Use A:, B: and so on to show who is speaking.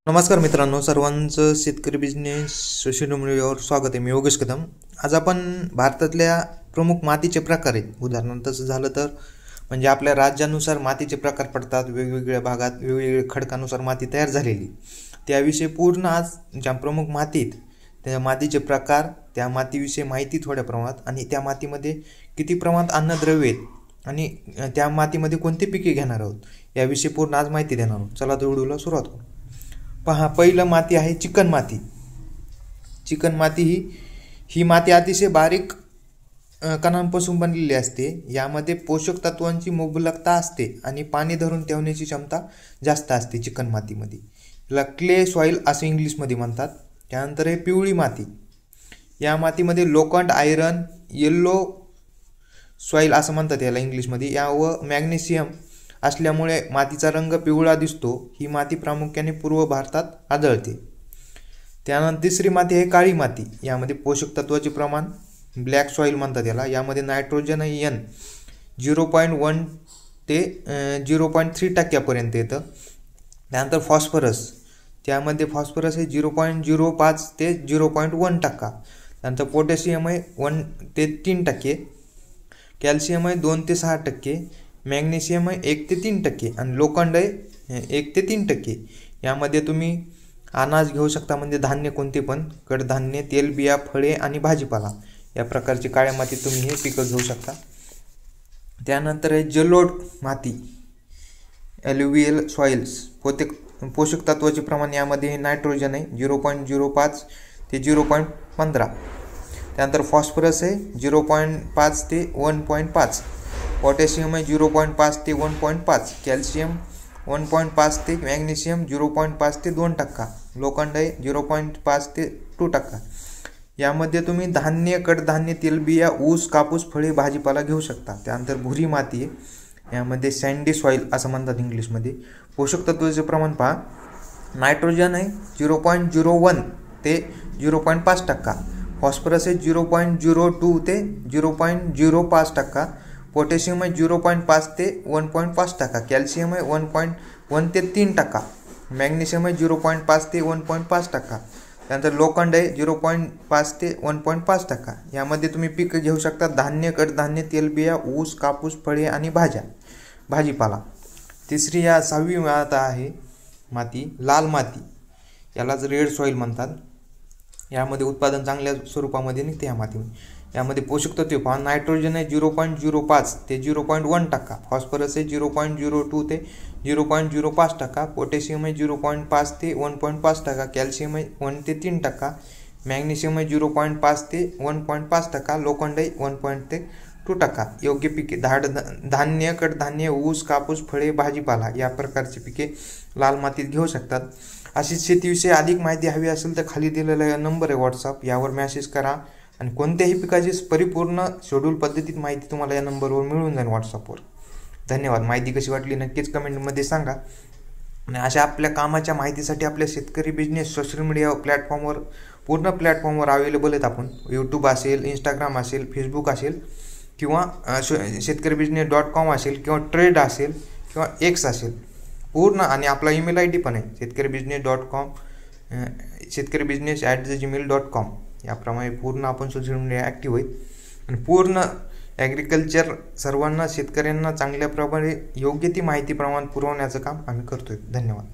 A: नमस्कार मित्रांनो, सर्वांचं शेतकरी बिझनेस सोशल मीडियावर स्वागत आहे. मी योगेश कदम. आज आपण भारतातल्या प्रमुख मातीचे प्रकार आहेत. उदाहरणार्थ तसं झालं तर म्हणजे आपल्या राज्यानुसार मातीचे प्रकार पडतात. वेगवेगळ्या भागात वेगवेगळ्या खडकानुसार माती तयार झालेली, त्याविषयी पूर्ण आज ज्या प्रमुख माती आहेत त्या मातीचे प्रकार, त्या मातीविषयी माहिती थोड्या प्रमाणात, आणि त्या मातीमध्ये किती प्रमाणात अन्नद्रव्ये आहेत आणि त्या मातीमध्ये कोणती पिके घेणार आहोत याविषयी पूर्ण आज माहिती देणार आहोत. चला तर व्हिडिओला सुरुवात करू. पहा, पहिलं माती आहे चिकन माती. चिकन माती ही माती अतिशय बारीक कणांपासून बनलेली असते. यामध्ये पोषक तत्वांची मुबलकता असते आणि पाणी धरून ठेवण्याची क्षमता जास्त असते चिकन मातीमध्ये. याला क्ले सॉईल असं इंग्लिशमध्ये म्हणतात. त्यानंतर आहे पिवळी माती. या मातीमध्ये लोखंड, आयरन, येल्लो सॉईल असं म्हणतात याला इंग्लिशमध्ये, या व मॅग्नेशियम असल्यामुळे मातीचा रंग पिवळा दिसतो. ही माती प्रामुख्याने पूर्व भारतात आढळते. त्यानंतर तिसरी माती आहे काळी माती. यामध्ये पोषक तत्वाचे प्रमाण ब्लॅक सॉईल म्हणतात याला. यामध्ये नायट्रोजन N 0.1 ते 0.3% येतं. त्यानंतर फॉस्फरस, त्यामध्ये फॉस्फरस हे 0.05 ते 0.1%. त्यानंतर पोटॅशियम आहे 1 ते 3%, कॅल्शियम आहे 2 ते 6%, मॅग्नेशियम आहे 1 ते 3% आणि लोखंड आहे 1 ते 3%. यामध्ये तुम्ही अनाज घेऊ शकता, म्हणजे धान्य कोणते पण, कडधान्य, तेलबिया, फळे आणि भाजीपाला या प्रकारची काळ्या मातीत तुम्ही हे पिकं घेऊ शकता. त्यानंतर आहे जलोढ माती, ॲल्युव्हियल सॉइल्स. पोषक तत्वाचे प्रमाण यामध्ये नायट्रोजन आहे 0.05 ते 0.15. त्यानंतर फॉस्फरस आहे 0.5 ते 1.5, पोटॅशियम आहे 0.5 ते 1.5, कॅल्शियम 1.5 ते, मॅग्नेशियम 0.5 ते 2%, लोखंड आहे 0.5 ते 2%. यामध्ये तुम्ही धान्य, कडधान्य, तेलबिया, ऊस, कापूस, फळे, भाजीपाला घेऊ शकता. त्यानंतर भुरी माती आहे. यामध्ये सँडी सॉईल असं म्हणतात इंग्लिशमध्ये. पोषक तत्वाचे प्रमाण पहा, नायट्रोजन आहे 0.01 ते 0.5%, फॉस्फरस आहे 0.02 ते 0.05%, पोटॅशियम आहे 0.5 ते 1.5%, कॅल्शियम आहे 1.1 ते 3%, मॅग्नेशियम आहे 0.5 ते 1.5%. त्यानंतर लोखंड आहे 0.5 ते 1.5%. यामध्ये तुम्ही पिकं घेऊ शकता धान्य, कडधान्य, तेलबिया, ऊस, कापूस, फळे आणि भाजीपाला. तिसरी या 6वी आहे माती लाल माती. यालाच रेड सॉईल म्हणतात. यामध्ये उत्पादन चांगल्या स्वरूपामध्ये निघते या मातीमध्ये. यामध्ये पोषक तत्वे पहा, नायट्रोजन आहे 0.05 ते 0.1%, फॉस्फरस आहे 0.02 ते 0.05%, पोटॅशियम आहे 0.5 ते 1.5%, कॅल्शियम आहे 1 ते 3%, मॅग्नेशियम आहे 0.5 ते 1.5%, लोखंड आहे 1 ते 2%. योग्य पिके धान्य, कडधान्य, ऊस, कापूस, फळे, भाजीपाला या प्रकारची पिके लाल मातीत घेऊ शकतात. अशीच शेतीविषयी अधिक माहिती हवी असेल तर खाली दिलेला नंबर आहे व्हॉट्सअप, यावर मेसेज करा आणि कोणत्याही पिकाची परिपूर्ण शेड्यूल पद्धतीत माहिती तुम्हाला या नंबरवर मिळून जाईल व्हॉट्सअपवर. धन्यवाद. माहिती कशी वाटली नक्कीच कमेंटमध्ये सांगा. आणि अशा आपल्या कामाच्या माहितीसाठी आपल्या शेतकरी बिझनेस सोशल मीडिया प्लॅटफॉर्मवर, पूर्ण प्लॅटफॉर्मवर अवेलेबल आहेत. आपण यूट्यूब असेल, इंस्टाग्राम असेल, फेसबुक असेल, किंवा शेतकरी बिझनेस.com असेल, किंवा ट्रेड असेल, किंवा X असेल पूर्ण. आणि आपला ईमेल ID पण आहे शेतकरीबिझनेस.com, शेतकरीबिझनेस@gmail.com. याप्रमाणे पूर्ण आपण सोशल मीडिया ॲक्टिव्ह आहेत आणि पूर्ण ॲग्रिकल्चर सर्वांना, शेतकऱ्यांना चांगल्या प्रकारे योग्य ती माहिती प्रमाणात पुरवण्याचं काम आम्ही करतोय. धन्यवाद.